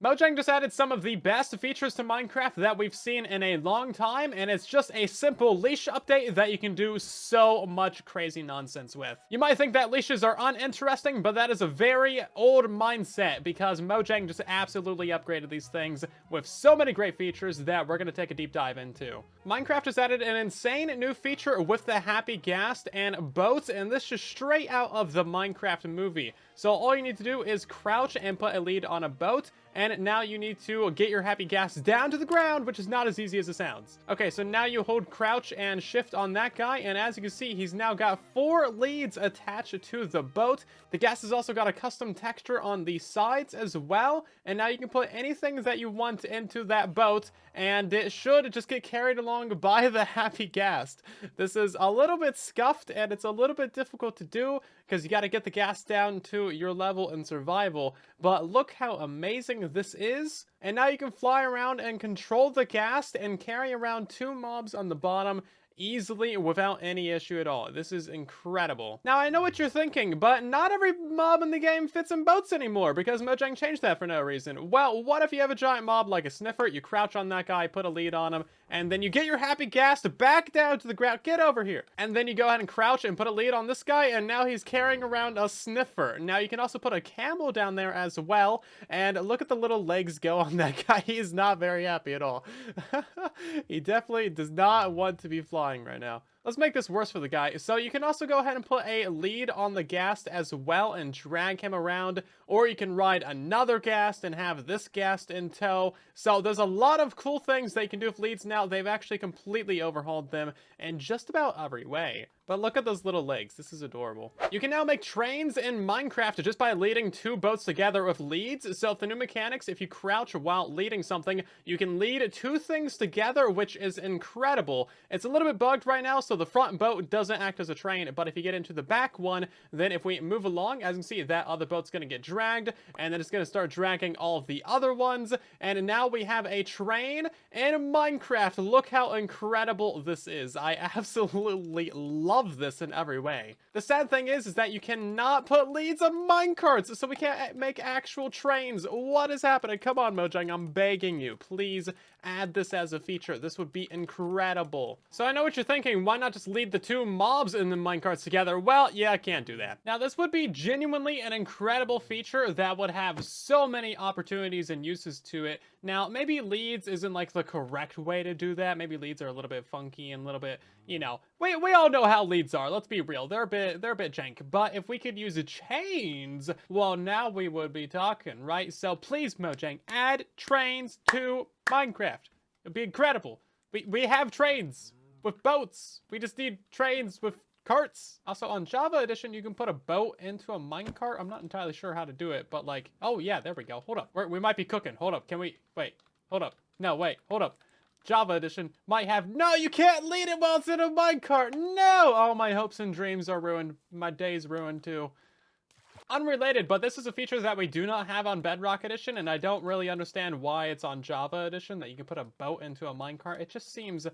Mojang just added some of the best features to Minecraft that we've seen in a long time, and it's just a simple leash update that you can do so much crazy nonsense with. You might think that leashes are uninteresting, but that is a very old mindset because Mojang just absolutely upgraded these things with so many great features that we're going to take a deep dive into. Minecraft has added an insane new feature with the happy ghast and boats, and this is straight out of the Minecraft movie. So all you need to do is crouch and put a lead on a boat, and now you need to get your happy ghast down to the ground, which is not as easy as it sounds. Okay, so now you hold crouch and shift on that guy, and as you can see, he's now got 4 leads attached to the boat. The ghast has also got a custom texture on the sides as well, and now you can put anything that you want into that boat, and it should just get carried along by the happy ghast. This is a little bit scuffed, and it's a little bit difficult to do, because you got to get the ghast down to your level in survival, but look how amazing this is. And now you can fly around and control the ghast and carry around 2 mobs on the bottom easily without any issue at all. This is incredible. Now, I know what you're thinking, but not every mob in the game fits in boats anymore because Mojang changed that for no reason. Well, what if you have a giant mob like a sniffer, you crouch on that guy, put a lead on him, and then you get your happy ghast back down to the ground. Get over here. And then you go ahead and crouch and put a lead on this guy, and now he's carrying around a sniffer. Now, you can also put a camel down there as well, and look at the little legs go on that guy. He is not very happy at all. He definitely does not want to be flying right now. Let's make this worse for the guy. So you can also go ahead and put a lead on the ghast as well and drag him around, or you can ride another ghast and have this ghast in tow. So there's a lot of cool things that you can do with leads now. They've actually completely overhauled them in just about every way. But look at those little legs. This is adorable. You can now make trains in Minecraft just by leading 2 boats together with leads. So if the new mechanics, if you crouch while leading something, you can lead 2 things together, which is incredible. It's a little bit bugged right now, so the front boat doesn't act as a train, but if you get into the back one, then if we move along, as you can see, that other boat's going to get dragged, and then it's going to start dragging all of the other ones, and now we have a train in Minecraft. Look how incredible this is. I absolutely love this in every way. The sad thing is that you cannot put leads on minecarts, so we can't make actual trains. What is happening? Come on, Mojang, I'm begging you. Please add this as a feature. This would be incredible. So I know what you're thinking. Why not just lead the 2 mobs in the minecarts together? Well, yeah, I can't do that. Now, this would be genuinely an incredible feature that would have so many opportunities and uses to it. Now, maybe leads isn't like the correct way to do that. Maybe leads are a little bit funky and a little bit, you know, we all know how leads are. Let's be real. They're a bit jank. But if we could use chains, well, now we would be talking, right? So please, Mojang, add trains to Minecraft. It'd be incredible. We have trains with boats. We just need trains with carts. Also, on Java Edition, you can put a boat into a minecart. I'm not entirely sure how to do it, but like, oh yeah, there we go. Hold up. We might be cooking. Hold up. Can we, wait, hold up. No, wait, hold up. Java Edition might have, no, you can't lead it while it's in a minecart. No! All my hopes and dreams are ruined. My day's ruined too. Unrelated, but this is a feature that we do not have on Bedrock Edition, and I don't really understand why it's on Java Edition that you can put a boat into a minecart. It just seems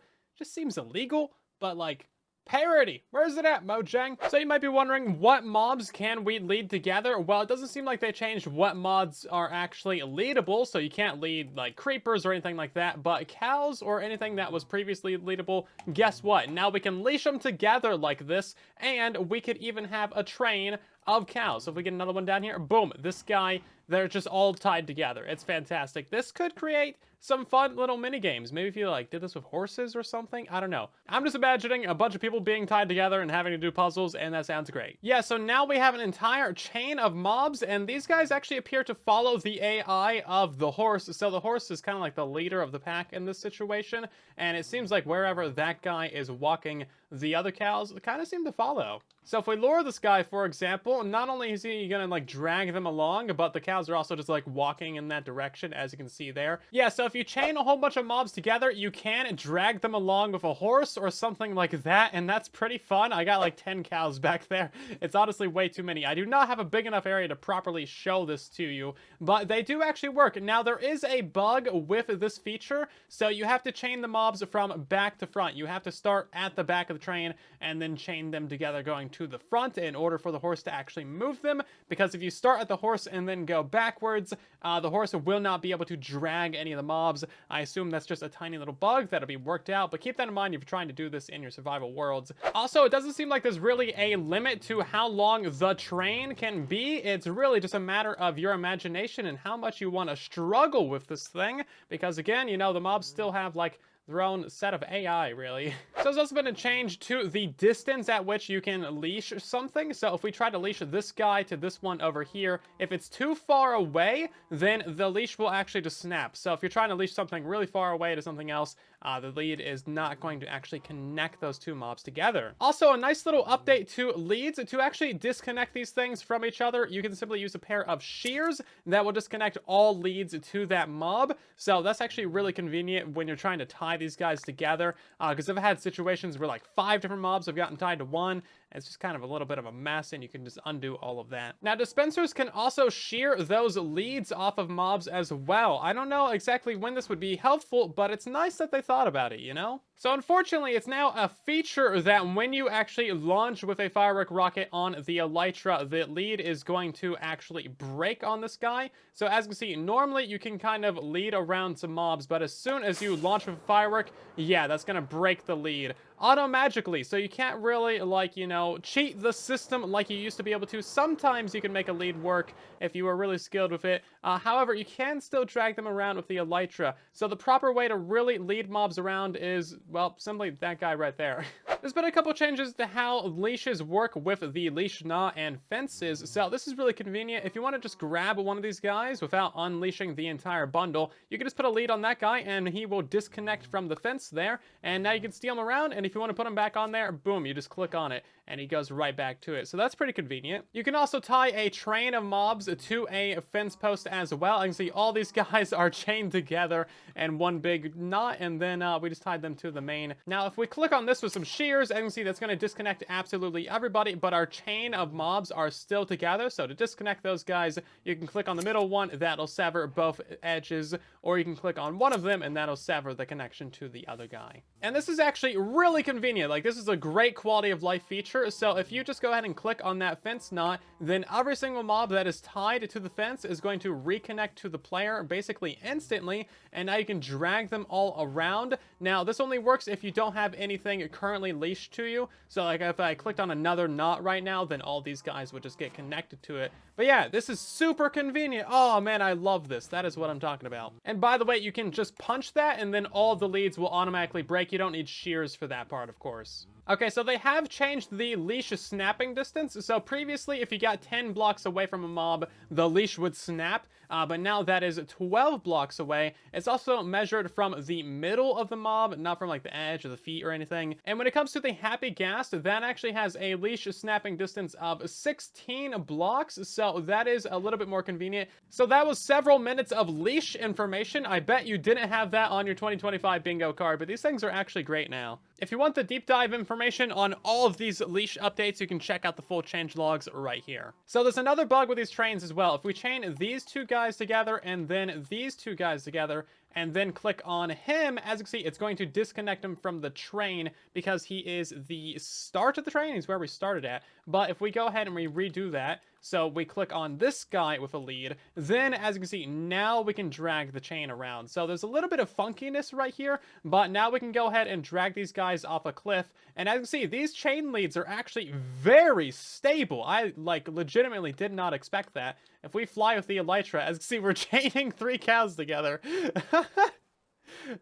illegal, but like, parody. Where is it at, Mojang? So you might be wondering, what mobs can we lead together? Well, it doesn't seem like they changed what mods are actually leadable, so you can't lead like creepers or anything like that, but cows or anything that was previously leadable, guess what? Now we can leash them together like this, and we could even have a train of cows. So if we get another one down here, boom, this guy, they're just all tied together. It's fantastic. This could create some fun little mini games. Maybe if you like did this with horses or something, I don't know. I'm just imagining a bunch of people being tied together and having to do puzzles, and that sounds great. Yeah, so now we have an entire chain of mobs, and these guys actually appear to follow the AI of the horse. So the horse is kind of like the leader of the pack in this situation, and it seems like wherever that guy is walking, the other cows kind of seem to follow. So if we lure this guy, for example, not only is he gonna like drag them along, but the cows are also just like walking in that direction, as you can see there. Yeah, so if you chain a whole bunch of mobs together, you can drag them along with a horse or something like that, and that's pretty fun. I got like 10 cows back there. It's honestly way too many. I do not have a big enough area to properly show this to you, but they do actually work. Now, there is a bug with this feature, so you have to chain the mobs from back to front. You have to start at the back of the train and then chain them together going to the front in order for the horse to actually move them, because if you start at the horse and then go backwards. The horse will not be able to drag any of the mobs. I assume that's just a tiny little bug that'll be worked out, but keep that in mind if you're trying to do this in your survival worlds. Also, it doesn't seem like there's really a limit to how long the train can be. It's really just a matter of your imagination and how much you want to struggle with this thing, because again, you know, the mobs still have like their own set of AI, really. So there's also been a change to the distance at which you can leash something. So if we try to leash this guy to this one over here, if it's too far away, then the leash will actually just snap. So if you're trying to leash something really far away to something else, the lead is not going to actually connect those two mobs together. Also, a nice little update to leads. To actually disconnect these things from each other, you can simply use a pair of shears that will disconnect all leads to that mob. So that's actually really convenient when you're trying to tie these guys together, because I've had situations where like 5 different mobs have gotten tied to one. It's just kind of a little bit of a mess, and you can just undo all of that. Now, dispensers can also shear those leads off of mobs as well. I don't know exactly when this would be helpful, but it's nice that they thought about it, you know? So unfortunately, it's now a feature that when you actually launch with a firework rocket on the elytra, the lead is going to actually break on this guy. So as you can see, normally you can kind of lead around some mobs, but as soon as you launch with a firework, yeah, that's gonna break the lead auto-magically. So you can't really, like, you know, cheat the system like you used to be able to. Sometimes you can make a lead work if you were really skilled with it. However, you can still drag them around with the elytra. So the proper way to really lead mobs around is, well, simply that guy right there. There's been a couple changes to how leashes work with the leash knot and fences. So this is really convenient. If you want to just grab one of these guys without unleashing the entire bundle, you can just put a lead on that guy and he will disconnect from the fence there. And now you can steal him around, and if you want to put him back on there, boom, you just click on it and he goes right back to it. So that's pretty convenient. You can also tie a train of mobs to a fence post as well. I can see all these guys are chained together in one big knot, and then we just tied them to the main. Now, if we click on this with some shears, I can see that's going to disconnect absolutely everybody, but our chain of mobs are still together. So to disconnect those guys, you can click on the middle one, that'll sever both edges, or you can click on one of them and that'll sever the connection to the other guy. And this is actually really convenient. Like, this is a great quality of life feature. So if you just go ahead and click on that fence knot, then every single mob that is tied to the fence is going to reconnect to the player basically instantly, and now you can drag them all around. Now, this only works if you don't have anything currently leashed to you. So like if I clicked on another knot right now, then all these guys would just get connected to it. But yeah, this is super convenient. Oh man, I love this. That is what I'm talking about. And by the way, you can just punch that and then all the leads will automatically break. You don't need shears for that part, of course. Okay, so they have changed the leash snapping distance. So previously, if you got 10 blocks away from a mob, the leash would snap. But now that is 12 blocks away. It's also measured from the middle of the mob, not from like the edge or the feet or anything. And when it comes to the happy ghast, that actually has a leash snapping distance of 16 blocks. So that is a little bit more convenient. So that was several minutes of leash information. I bet you didn't have that on your 2025 bingo card, but these things are actually great now. If you want the deep dive information on all of these leash updates, you can check out the full change logs right here. So there's another bug with these trains as well. If we chain these two guys together and then these two guys together, and then click on him, as you can see, it's going to disconnect him from the train because he is the start of the train. He's where we started at. But if we go ahead and we redo that, so we click on this guy with a lead, then as you can see, now we can drag the chain around. So there's a little bit of funkiness right here, but now we can go ahead and drag these guys off a cliff. And as you can see, these chain leads are actually very stable. I like legitimately did not expect that. If we fly with the elytra, as you can see, we're chaining 3 cows together.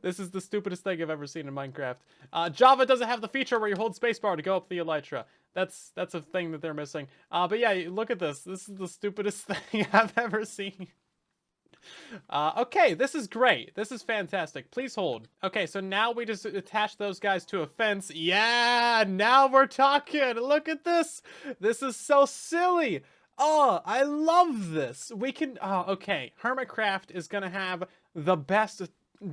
This is the stupidest thing I've ever seen in Minecraft. Java doesn't have the feature where you hold spacebar to go up the elytra. That's a thing that they're missing. But yeah, look at this. This is the stupidest thing I've ever seen. Okay, this is great. This is fantastic. Please hold. Okay, so now we just attach those guys to a fence. Yeah, now we're talking. Look at this. This is so silly. Oh, I love this. We can, oh, okay. Hermitcraft is gonna have the best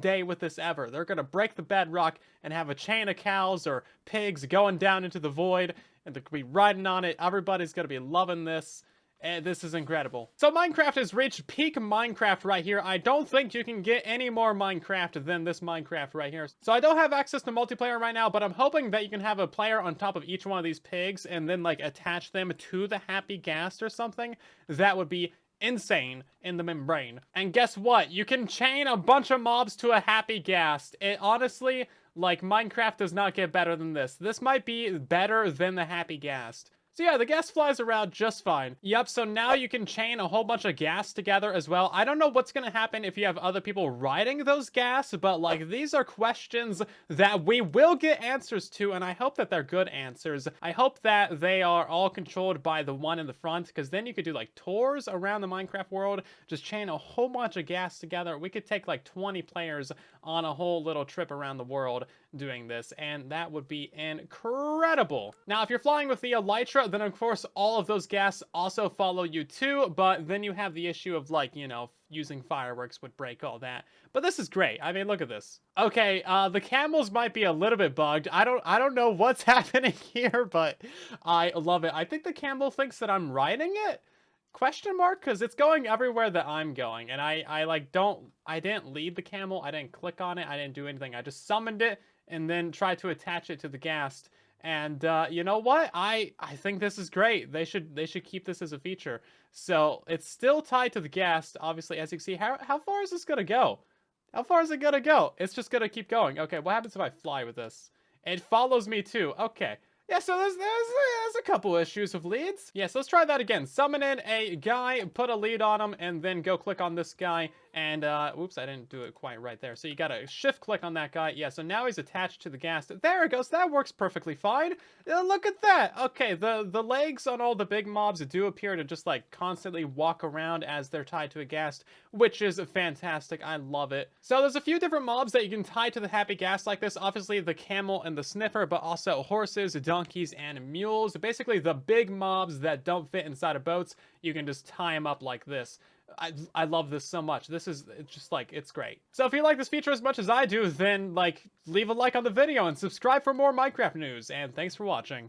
day with this ever. They're gonna break the bedrock and have a chain of cows or pigs going down into the void, and they're gonna be riding on it. Everybody's gonna be loving this. And this is incredible. So Minecraft has reached peak Minecraft right here. I don't think you can get any more Minecraft than this Minecraft right here. So I don't have access to multiplayer right now, but I'm hoping that you can have a player on top of each one of these pigs and then like attach them to the happy ghast or something. That would be insane in the membrane. And guess what? You can chain a bunch of mobs to a happy ghast. It honestly, like, Minecraft does not get better than this. This might be better than the happy ghast. So yeah, the ghast flies around just fine. Yep, so now you can chain a whole bunch of ghast together as well. I don't know what's gonna happen if you have other people riding those ghasts, but like, these are questions that we will get answers to, and I hope that they're good answers. I hope that they are all controlled by the one in the front, because then you could do like tours around the Minecraft world, just chain a whole bunch of ghasts together. We could take like 20 players on a whole little trip around the world doing this, and that would be incredible. Now, if you're flying with the Elytra, then of course all of those ghasts also follow you too, but then you have the issue of, like, you know, using fireworks would break all that. But this is great. I mean, look at this. Okay, the camels might be a little bit bugged. I don't know what's happening here, but I love it. I think the camel thinks that I'm riding it? Question mark? Because it's going everywhere that I'm going, and I didn't lead the camel, I didn't click on it, I didn't do anything. I just summoned it and then tried to attach it to the ghast. And you know what? I think this is great. They should keep this as a feature. So it's still tied to the ghast, obviously. As you can see, how far is this gonna go? How far is it gonna go? It's just gonna keep going. Okay, what happens if I fly with this? It follows me too. Okay. Yeah, so there's a couple issues with leads. Yeah, so let's try that again. Summon in a guy, put a lead on him, and then go click on this guy. And, whoops, I didn't do it quite right there. So you gotta shift click on that guy. Yeah, so now he's attached to the ghast. There it goes. That works perfectly fine. Look at that. Okay, the legs on all the big mobs do appear to just, like, constantly walk around as they're tied to a ghast, which is fantastic. I love it. So there's a few different mobs that you can tie to the happy ghast like this. Obviously, the camel and the sniffer, but also horses, donkeys, and mules. Basically, the big mobs that don't fit inside of boats, you can just tie them up like this. I love this so much. This is just, like, it's great. So if you like this feature as much as I do, then, like, leave a like on the video and subscribe for more Minecraft news. And thanks for watching.